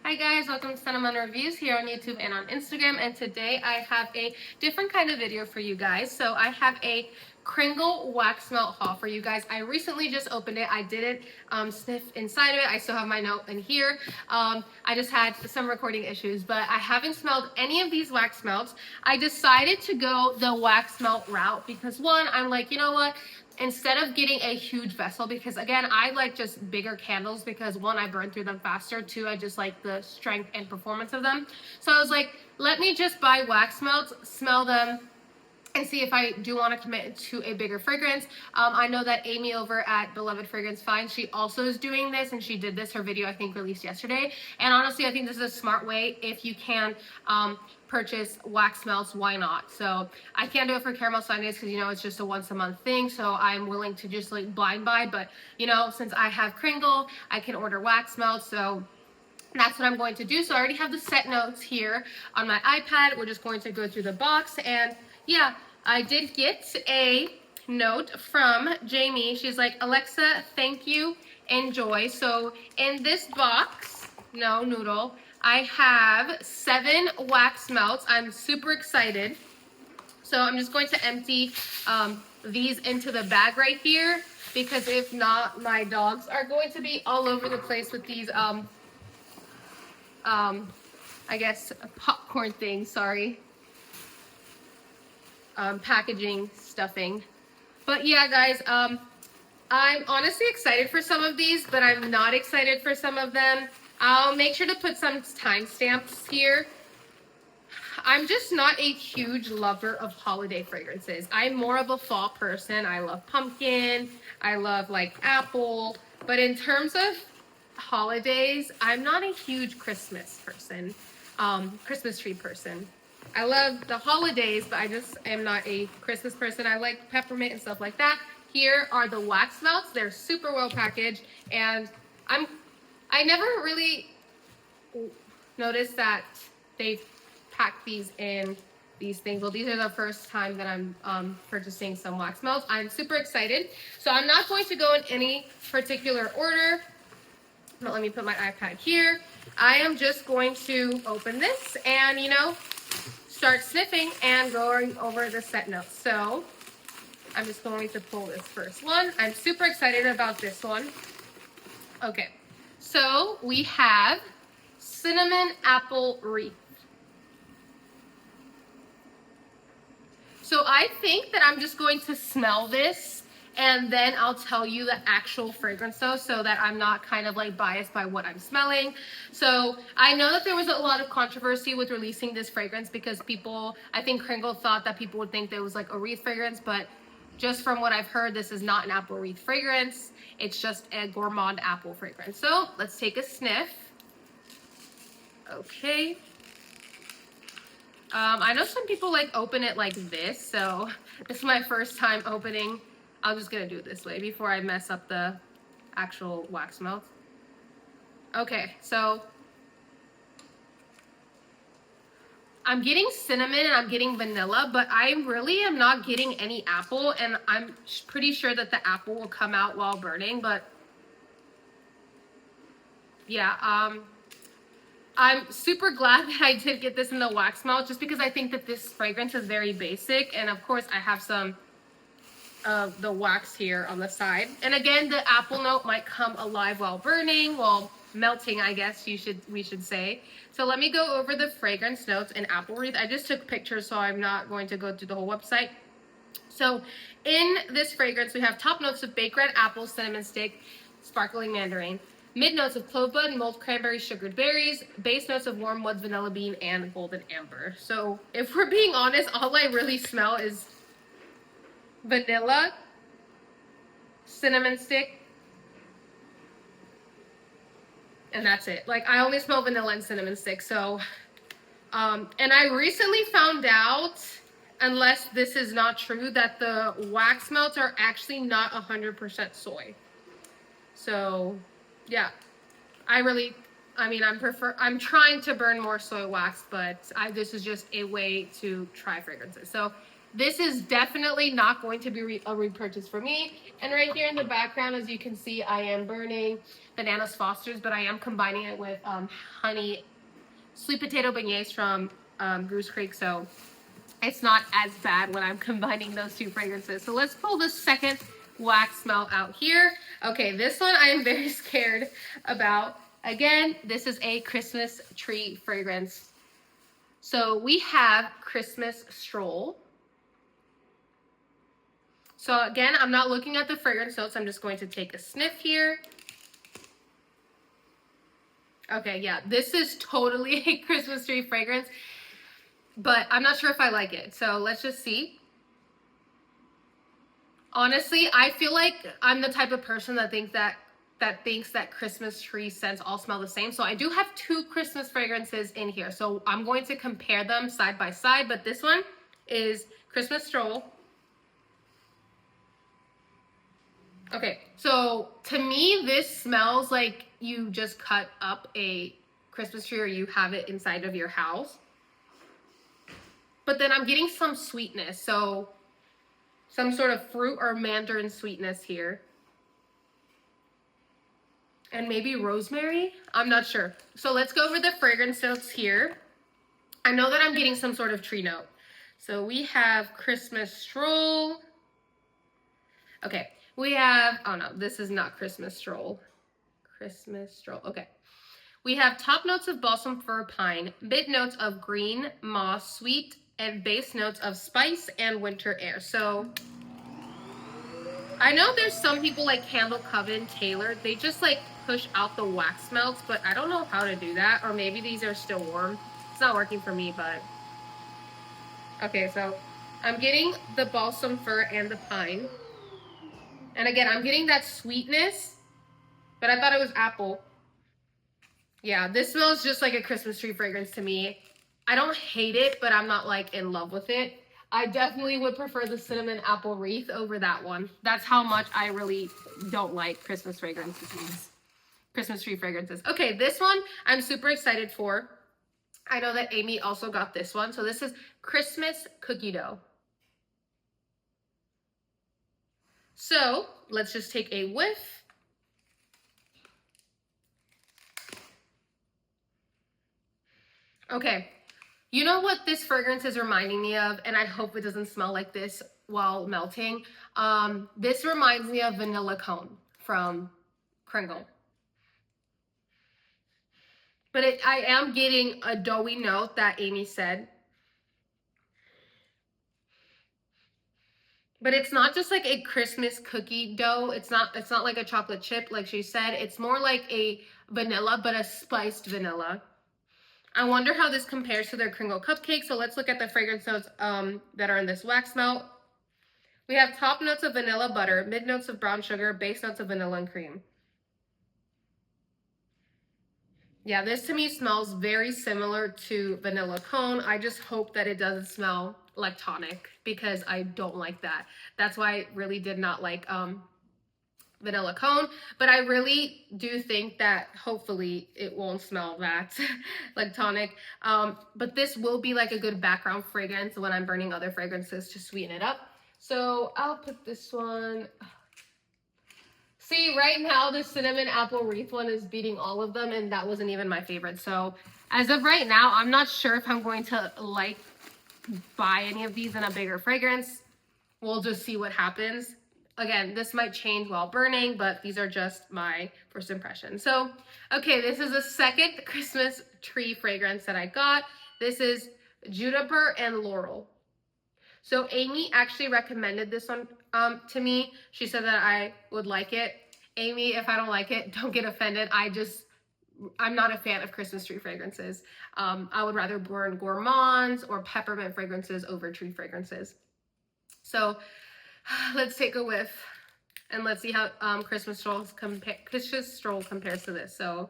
Hi guys, welcome to Cinnamon Reviews here on YouTube and on Instagram, and today I have a different kind of video for you guys. So I have a Kringle wax melt haul for you guys. I recently just opened it. I didn't sniff inside of it. I still have my note in here. I just had some recording issues, but I haven't smelled any of these wax melts. I decided to go the wax melt route because one, I'm like, you know what? Instead of getting a huge vessel, because again, I like just bigger candles because one, I burn through them faster, two, I just like the strength and performance of them. So I was like, let me just buy wax melts, smell them, and see if I do want to commit to a bigger fragrance. I know that Amy over at Beloved Fragrance Find, she also is doing this, and she did this, her video I think released yesterday. And honestly, I think this is a smart way. If you can purchase wax melts, why not? So I can't do it for caramel sundaes because, you know, it's just a once a month thing. So I'm willing to just like blind buy, but you know, since I have Kringle, I can order wax melts. So that's what I'm going to do. So I already have the set notes here on my iPad. We're just going to go through the box. And yeah, I did get a note from Jamie. She's like, Alexa, thank you, enjoy. So in this box, no noodle, I have 7 wax melts. I'm super excited. So I'm just going to empty these into the bag right here, because if not, my dogs are going to be all over the place with these I guess popcorn thing, sorry. Packaging stuffing. But yeah, guys, I'm honestly excited for some of these, but I'm not excited for some of them. I'll make sure to put some timestamps here. I'm just not a huge lover of holiday fragrances. I'm more of a fall person. I love pumpkin. I love like apple. But in terms of holidays, I'm not a huge Christmas person, Christmas tree person. I love the holidays, but I just am not a Christmas person. I like peppermint and stuff like that. Here are the wax melts. They're super well packaged, and I never really noticed that they've packed these in these things. Well, these are the first time that I'm purchasing some wax melts. I'm super excited. So I'm not going to go in any particular order. But let me put my iPad here. I am just going to open this and, you know, start sniffing and going over the set notes. So I'm just going to pull this first one. I'm super excited about this one. Okay, so we have cinnamon apple wreath. So I think that I'm just going to smell this and then I'll tell you the actual fragrance though, so that I'm not kind of like biased by what I'm smelling. So I know that there was a lot of controversy with releasing this fragrance because people, I think Kringle thought that people would think there was like a wreath fragrance, but just from what I've heard, this is not an apple wreath fragrance. It's just a gourmand apple fragrance. So let's take a sniff. Okay. I know some people like open it like this, so this is my first time opening. I'm just gonna do it this way before I mess up the actual wax melt. Okay, so I'm getting cinnamon and I'm getting vanilla, but I really am not getting any apple, and I'm pretty sure that the apple will come out while burning, but yeah, I'm super glad that I did get this in the wax melt, just because I think that this fragrance is very basic. And of course I have some of the wax here on the side. And again, the apple note might come alive while burning, while melting, I guess we should say. So let me go over the fragrance notes in apple wreath. I just took pictures, so I'm not going to go through the whole website. So in this fragrance, we have top notes of baked red apple, cinnamon stick, sparkling mandarin. Mid notes of clove bud, mulled cranberry, sugared berries. Base notes of warm woods, vanilla bean, and golden amber. So if we're being honest, all I really smell is vanilla, cinnamon stick, and that's it. Like, I only smell vanilla and cinnamon stick. So, and I recently found out, unless this is not true, that the wax melts are actually not 100% soy. So yeah, I'm trying to burn more soy wax, but this is just a way to try fragrances. So this is definitely not going to be a repurchase for me. And right here in the background, as you can see, I am burning Bananas Foster's, but I am combining it with honey sweet potato beignets from Goose Creek, so it's not as bad when I'm combining those two fragrances. So let's pull the second wax smell out here. Okay, this one I am very scared about. Again, this is a Christmas tree fragrance. So we have Christmas Stroll. So again, I'm not looking at the fragrance notes. I'm just going to take a sniff here. Okay, yeah, this is totally a Christmas tree fragrance, but I'm not sure if I like it. So let's just see. Honestly, I feel like I'm the type of person that thinks that Christmas tree scents all smell the same. So I do have two Christmas fragrances in here. So I'm going to compare them side by side, but this one is Christmas Stroll. Okay, so to me, this smells like you just cut up a Christmas tree or you have it inside of your house. But then I'm getting some sweetness, so some sort of fruit or mandarin sweetness here. And maybe rosemary? I'm not sure. So let's go over the fragrance notes here. I know that I'm getting some sort of tree note. So we have Christmas Stroll. Okay, we have, oh no, this is not Christmas Stroll. Christmas Stroll, okay. We have top notes of balsam fir pine, mid notes of green, moss, sweet, and base notes of spice and winter air. So I know there's some people like Candle Coven, Taylor, they just like push out the wax melts, but I don't know how to do that. Or maybe these are still warm. It's not working for me, but. Okay, so I'm getting the balsam fir and the pine. And again, I'm getting that sweetness, but I thought it was apple. Yeah, this smells just like a Christmas tree fragrance to me. I don't hate it, but I'm not like in love with it. I definitely would prefer the cinnamon apple wreath over that one. That's how much I really don't like Christmas fragrances. Christmas tree fragrances. Okay, this one I'm super excited for. I know that Amy also got this one. So this is Christmas cookie dough. So let's just take a whiff. Okay, you know what this fragrance is reminding me of, and I hope it doesn't smell like this while melting. This reminds me of Vanilla Cone from Kringle. But I am getting a doughy note that Amy said. But it's not just like a Christmas cookie dough. It's not like a chocolate chip like she said. It's more like a vanilla, but a spiced vanilla. I wonder how this compares to their Kringle cupcake. So let's look at the fragrance notes that are in this wax melt. We have top notes of vanilla butter, mid notes of brown sugar, base notes of vanilla and cream. Yeah, this to me smells very similar to Vanilla Cone. I just hope that it doesn't smell like tonic because I don't like that. That's why I really did not like Vanilla Cone. But I really do think that hopefully it won't smell that like tonic. But this will be like a good background fragrance when I'm burning other fragrances to sweeten it up. So I'll put this one. See, right now the cinnamon apple wreath one is beating all of them, and that wasn't even my favorite. So as of right now, I'm not sure if I'm going to like buy any of these in a bigger fragrance. We'll just see what happens. Again, this might change while burning, but these are just my first impressions. So, okay, this is the second Christmas tree fragrance that I got. This is Juniper and Laurel. So Amy actually recommended this one to me. She said that I would like it. Amy, if I don't like it, don't get offended. I'm not a fan of Christmas tree fragrances. I would rather burn gourmands or peppermint fragrances over tree fragrances. So let's take a whiff and let's see how Christmas Stroll compares to this. So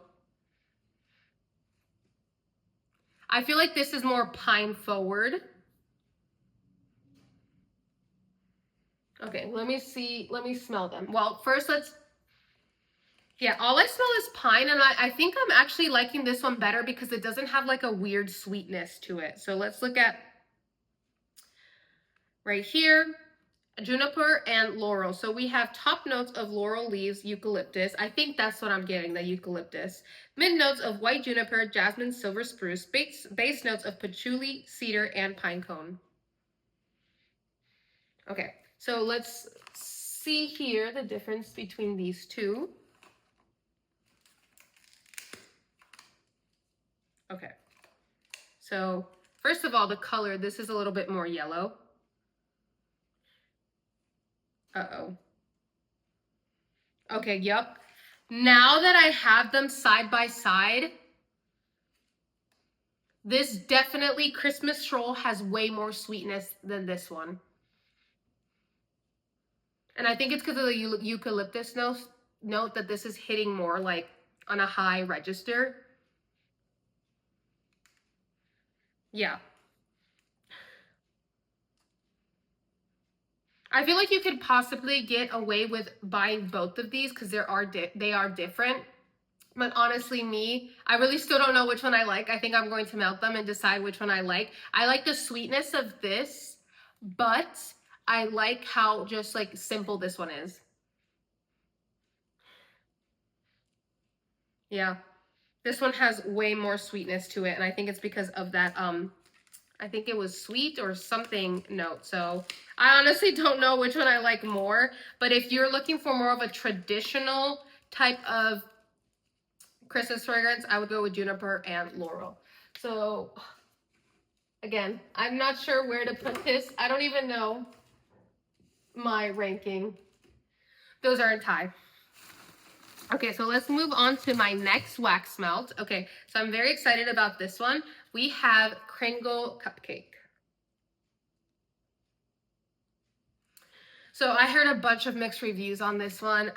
I feel like this is more pine forward. Okay, let me smell them. Well, first yeah, all I smell is pine, and I think I'm actually liking this one better because it doesn't have like a weird sweetness to it. So let's look at right here, juniper and laurel. So we have top notes of laurel leaves, eucalyptus. I think that's what I'm getting, the eucalyptus. Mid notes of white juniper, jasmine, silver spruce. Base notes of patchouli, cedar, and pine cone. Okay, so let's see here the difference between these two. Okay, so first of all, the color, this is a little bit more yellow. Uh-oh. Okay, yep. Now that I have them side by side, this definitely, Christmas Stroll has way more sweetness than this one. And I think it's because of the eucalyptus note that this is hitting more like on a high register. Yeah. I feel like you could possibly get away with buying both of these because they are different. But honestly, I really still don't know which one I like. I think I'm going to melt them and decide which one I like. I like the sweetness of this, but I like how just like simple this one is. Yeah. This one has way more sweetness to it, and I think it's because of that I think it was sweet or something note. So I honestly don't know which one I like more, but if you're looking for more of a traditional type of Christmas fragrance, I would go with juniper and laurel. So again, I'm not sure where to put this. I don't even know my ranking. Those are in tie. Okay, so let's move on to my next wax melt. Okay, so I'm very excited about this one. We have Kringle Cupcake. So I heard a bunch of mixed reviews on this one.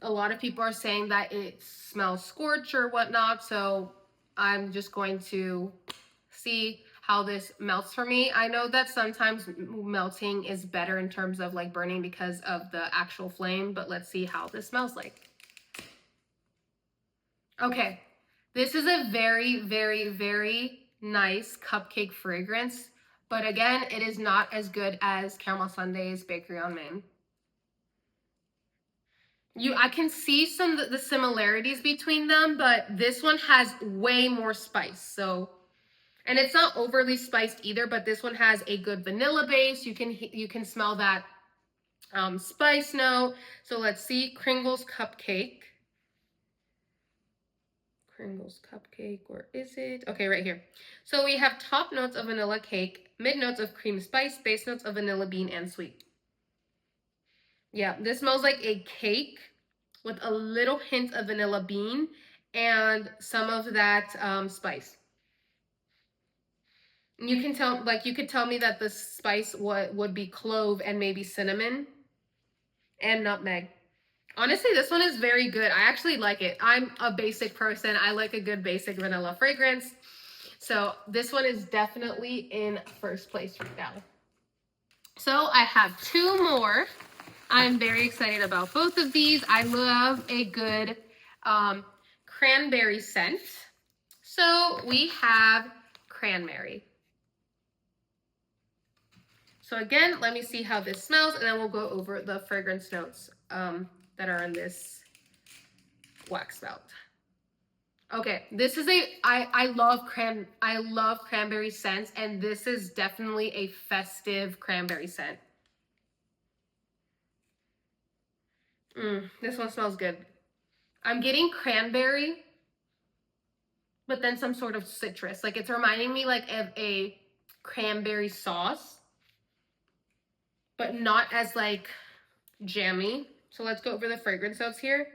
A lot of people are saying that it smells scorch or whatnot, so I'm just going to see how this melts for me. I know that sometimes melting is better in terms of like burning because of the actual flame, but let's see how this smells like. Okay, this is a very, very, very nice cupcake fragrance, but again, it is not as good as Caramel Sundae's Bakery on Main. I can see some of the similarities between them, but this one has way more spice. So, and it's not overly spiced either, but this one has a good vanilla base. You can smell that spice note. So let's see, Kringle's Cupcake. Kringle's Cupcake, where is it? Okay, right here. So we have top notes of vanilla cake, mid notes of cream spice, base notes of vanilla bean and sweet. Yeah, this smells like a cake with a little hint of vanilla bean and some of that spice. You can tell, like, you could tell me that the spice would be clove and maybe cinnamon and nutmeg. Honestly, this one is very good. I actually like it. I'm a basic person. I like a good basic vanilla fragrance. So this one is definitely in first place right now. So I have two more. I'm very excited about both of these. I love a good cranberry scent. So we have cranberry. So again, let me see how this smells, and then we'll go over the fragrance notes that are in this wax melt. Okay, this is I love cranberry scents, and this is definitely a festive cranberry scent. This one smells good. I'm getting cranberry, but then some sort of citrus. Like, it's reminding me like of a cranberry sauce, but not as like jammy. So let's go over the fragrance notes here.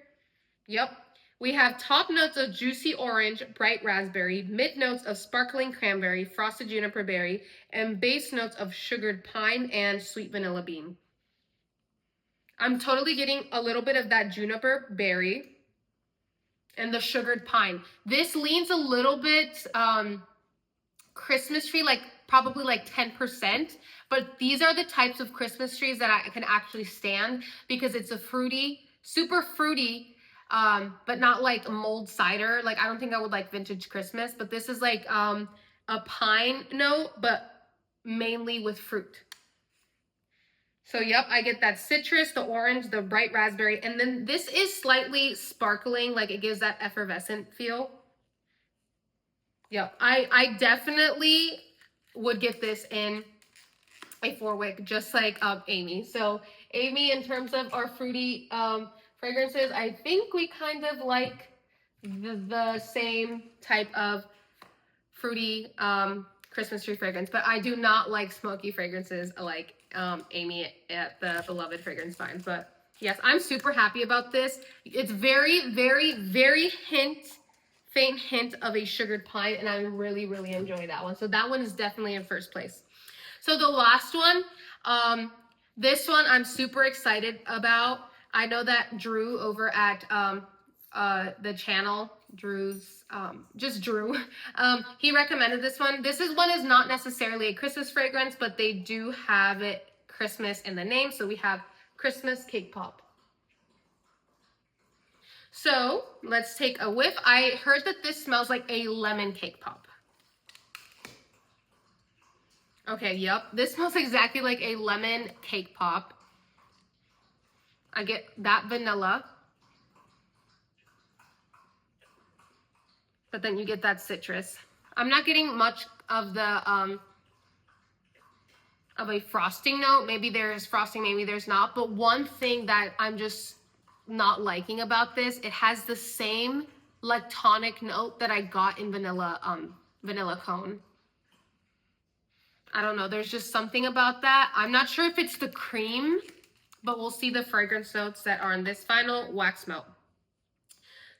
Yep. We have top notes of juicy orange, bright raspberry, mid notes of sparkling cranberry, frosted juniper berry, and base notes of sugared pine and sweet vanilla bean. I'm totally getting a little bit of that juniper berry and the sugared pine. This leans a little bit Christmas tree, like probably like 10%, but these are the types of Christmas trees that I can actually stand because it's a fruity, super fruity, but not like mulled cider. Like, I don't think I would like vintage Christmas, but this is like a pine note, but mainly with fruit. So yep, I get that citrus, the orange, the bright raspberry, and then this is slightly sparkling, like it gives that effervescent feel. Yep, I definitely would get this in a 4-wick, just like Amy. So Amy, in terms of our fruity fragrances, I think we kind of like the same type of fruity Christmas tree fragrance, but I do not like smoky fragrances like Amy at the Beloved Fragrance Find. But yes, I'm super happy about this. It's very, very, very faint hint of a sugared pine, and I'm really, really enjoying that one. So that one is definitely in first place. So the last one, this one I'm super excited about. I know that Drew over at the channel, Drew's, just Drew, he recommended this one. This one is not necessarily a Christmas fragrance, but they do have it Christmas in the name. So we have Christmas Cake Pop. So let's take a whiff. I heard that this smells like a lemon cake pop. Okay, yep. This smells exactly like a lemon cake pop. I get that vanilla. But then you get that citrus. I'm not getting much of the of a frosting note. Maybe there's frosting, maybe there's not. But one thing that I'm just not liking about this, it has the same lactonic note that I got in vanilla cone. I don't know, there's just something about that. I'm not sure if it's the cream, but we'll see the fragrance notes that are in this final wax melt.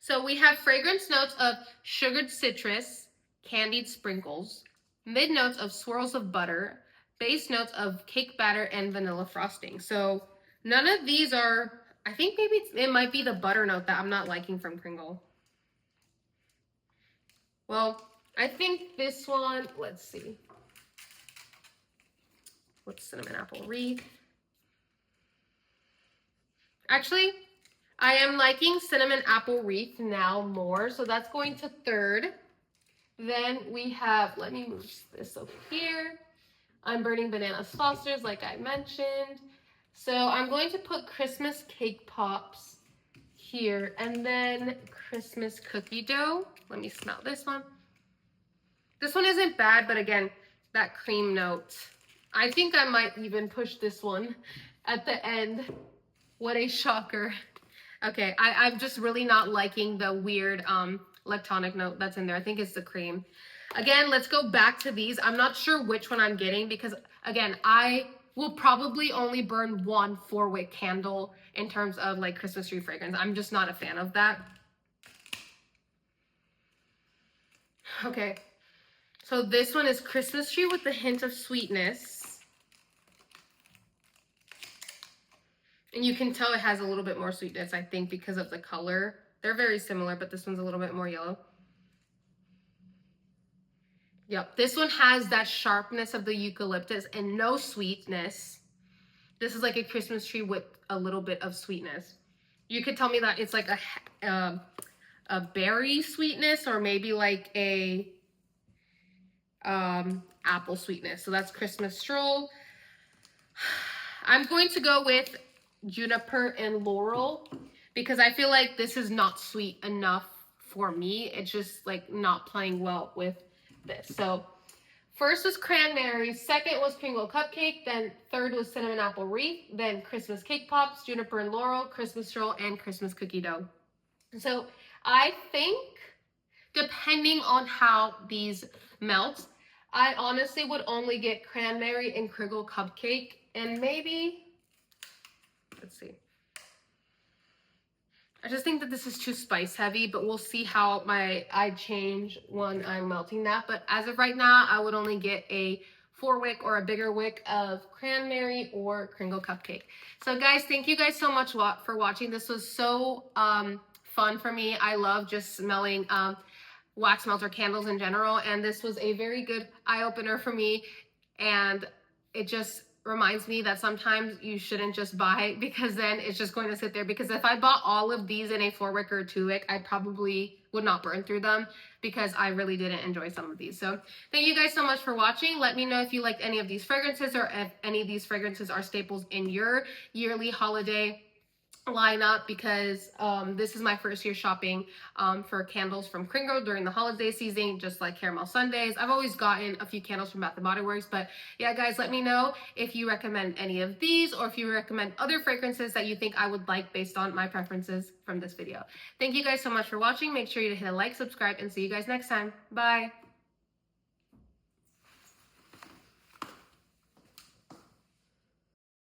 So we have fragrance notes of sugared citrus, candied sprinkles, mid notes of swirls of butter, base notes of cake batter and vanilla frosting. So none of these are, I think maybe it might be the butter note that I'm not liking from Kringle. Well, I think this one, let's see. What's cinnamon apple wreath? Actually, I am liking cinnamon apple wreath now more, so that's going to third. Then we have, let me move this over here. I'm burning bananas Fosters, like I mentioned. So I'm going to put Christmas cake pops here, and then Christmas cookie dough. Let me smell this one. This one isn't bad, but again, that cream note. I think I might even push this one at the end. What a shocker. Okay, I'm just really not liking the weird lactonic note that's in there. I think it's the cream. Again, let's go back to these. I'm not sure which one I'm getting because, again, I will probably only burn one 4-wick candle in terms of like Christmas tree fragrance. I'm just not a fan of that. Okay, so this one is Christmas tree with a hint of sweetness. And you can tell it has a little bit more sweetness, I think, because of the color. They're very similar, but this one's a little bit more yellow. Yep, this one has that sharpness of the eucalyptus and no sweetness. This is like a Christmas tree with a little bit of sweetness. You could tell me that it's like a berry sweetness or maybe like a apple sweetness. So that's Christmas stroll. I'm going to go with juniper and laurel because I feel like this is not sweet enough for me. It's just like not playing well with this. So first was cranberry, second was Kringle cupcake, then third was cinnamon apple wreath, then Christmas cake pops, juniper and laurel, Christmas stroll, and Christmas cookie dough. So I think depending on how these melt, I honestly would only get cranberry and Kringle cupcake and maybe, let's see. I just think that this is too spice heavy, but we'll see how I change when I'm melting that. But as of right now, I would only get a 4-wick or a bigger wick of cranberry or Kringle cupcake. So guys, thank you guys so much for watching. This was so fun for me. I love just smelling wax melter candles in general. And this was a very good eye-opener for me. And it just reminds me that sometimes you shouldn't just buy it because then it's just going to sit there. Because if I bought all of these in a 4-wick or a 2-wick, I'd probably would not burn through them, because I really didn't enjoy some of these. So thank you guys so much for watching. Let me know if you liked any of these fragrances, or if any of these fragrances are staples in your yearly holiday lineup, because this is my first year shopping for candles from Kringle during the holiday season, just like Caramel Sundays. I've always gotten a few candles from Bath & Body Works, but yeah, guys, let me know if you recommend any of these, or if you recommend other fragrances that you think I would like based on my preferences from this video. Thank you guys so much for watching. Make sure you hit a like, subscribe, and see you guys next time. Bye!